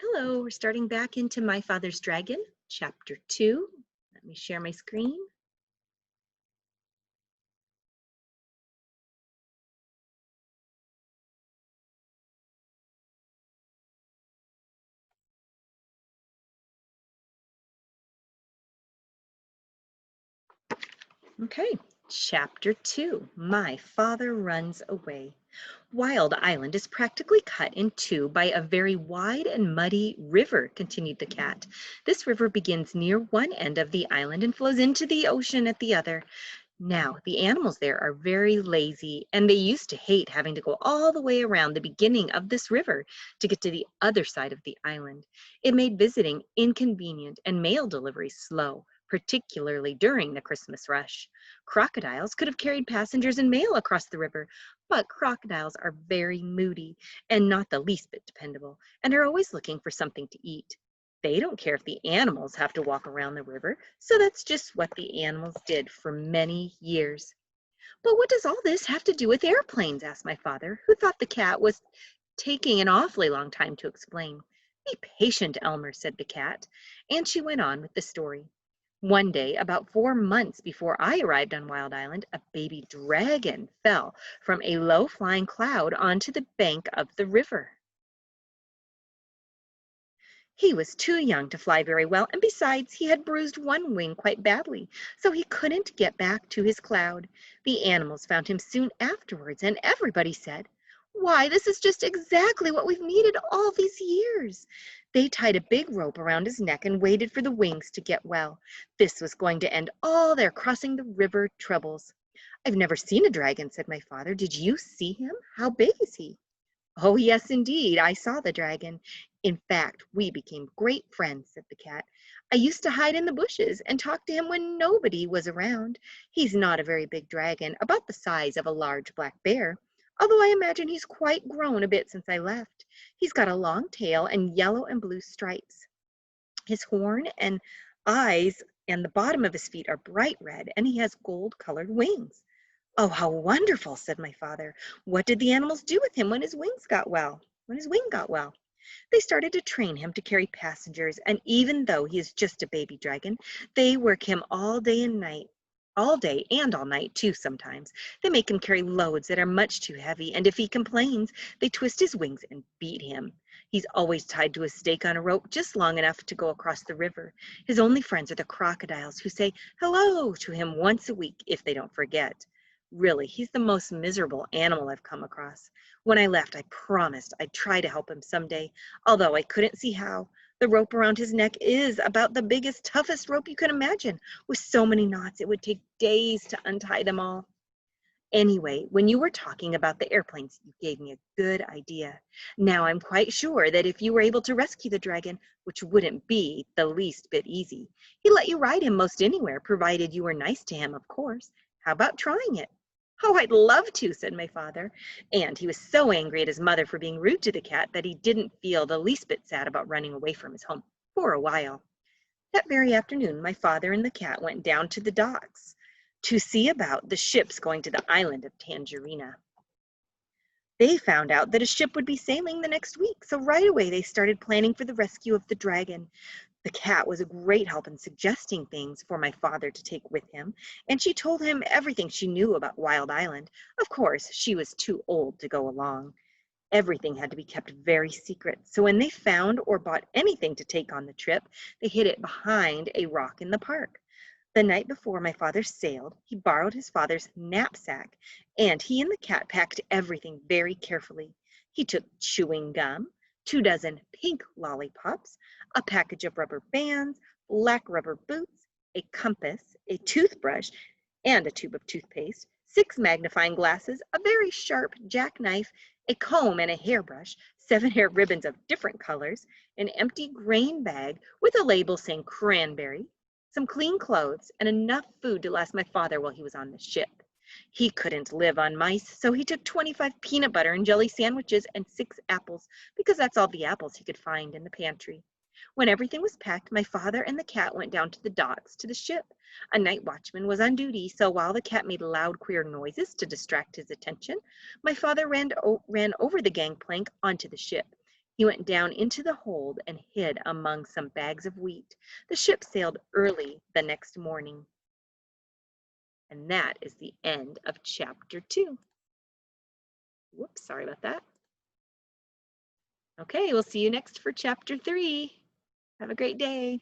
Hello, we're starting back into My Father's Dragon, Chapter 2. Let me share my screen. Okay, Chapter 2, My Father Runs Away. Wild Island is practically cut in two by a very wide and muddy river, continued the cat. This river begins near one end of the island and flows into the ocean at the other. Now, the animals there are very lazy, and they used to hate having to go all the way around the beginning of this river to get to the other side of the island. It made visiting inconvenient and mail delivery slow, particularly during the Christmas rush. Crocodiles could have carried passengers and mail across the river, but crocodiles are very moody and not the least bit dependable, and are always looking for something to eat. They don't care if the animals have to walk around the river, so that's just what the animals did for many years. But what does all this have to do with airplanes? Asked my father, who thought the cat was taking an awfully long time to explain. Be patient, Elmer, said the cat, and she went on with the story. One day, about 4 months before I arrived on Wild Island, a baby dragon fell from a low-flying cloud onto the bank of the river. He was too young to fly very well, and besides, he had bruised one wing quite badly, so he couldn't get back to his cloud. The animals found him soon afterwards, and everybody said, "Why, this is just exactly what we've needed all these years." They tied a big rope around his neck and waited for the wings to get well. This was going to end all their crossing the river troubles. "I've never seen a dragon," said my father. "Did you see him? How big is he?" "Oh, yes, indeed, I saw the dragon. In fact, we became great friends," said the cat. "I used to hide in the bushes and talk to him when nobody was around. He's not a very big dragon, about the size of a large black bear, although I imagine he's quite grown a bit since I left. He's got a long tail and yellow and blue stripes. His horn and eyes and the bottom of his feet are bright red, and he has gold-colored wings." "Oh, how wonderful," said my father. "What did the animals do with him when his wings got well? When his wing got well?" "They started to train him to carry passengers, and even though he is just a baby dragon, they work him all day and night. All day and all night, too, sometimes. They make him carry loads that are much too heavy, and if he complains, they twist his wings and beat him. He's always tied to a stake on a rope just long enough to go across the river. His only friends are the crocodiles, who say hello to him once a week if they don't forget. Really, he's the most miserable animal I've come across. When I left, I promised I'd try to help him someday, although I couldn't see how. The rope around his neck is about the biggest, toughest rope you can imagine. With so many knots, it would take days to untie them all. Anyway, when you were talking about the airplanes, you gave me a good idea. Now I'm quite sure that if you were able to rescue the dragon, which wouldn't be the least bit easy, he'd let you ride him most anywhere, provided you were nice to him, of course. How about trying it?" "Oh, I'd love to," said my father. And he was so angry at his mother for being rude to the cat that he didn't feel the least bit sad about running away from his home for a while. That very afternoon, my father and the cat went down to the docks to see about the ships going to the island of Tangerina. They found out that a ship would be sailing the next week, so right away they started planning for the rescue of the dragon. The cat was a great help in suggesting things for my father to take with him, and she told him everything she knew about Wild Island. Of course, she was too old to go along. Everything had to be kept very secret, so when they found or bought anything to take on the trip, they hid it behind a rock in the park. The night before my father sailed, he borrowed his father's knapsack, and he and the cat packed everything very carefully. He took chewing gum, 2 dozen pink lollipops, a package of rubber bands, black rubber boots, a compass, a toothbrush, and a tube of toothpaste, 6 magnifying glasses, a very sharp jackknife, a comb and a hairbrush, 7 hair ribbons of different colors, an empty grain bag with a label saying cranberry, some clean clothes, and enough food to last my father while he was on the ship. He couldn't live on mice, so he took 25 peanut butter and jelly sandwiches and 6 apples, because that's all the apples he could find in the pantry. When everything was packed, my father and the cat went down to the docks to the ship. A night watchman was on duty, so while the cat made loud, queer noises to distract his attention, my father ran over the gangplank onto the ship. He went down into the hold and hid among some bags of wheat. The ship sailed early the next morning. And that is the end of chapter 2. Whoops, sorry about that. Okay, we'll see you next for chapter 3. Have a great day.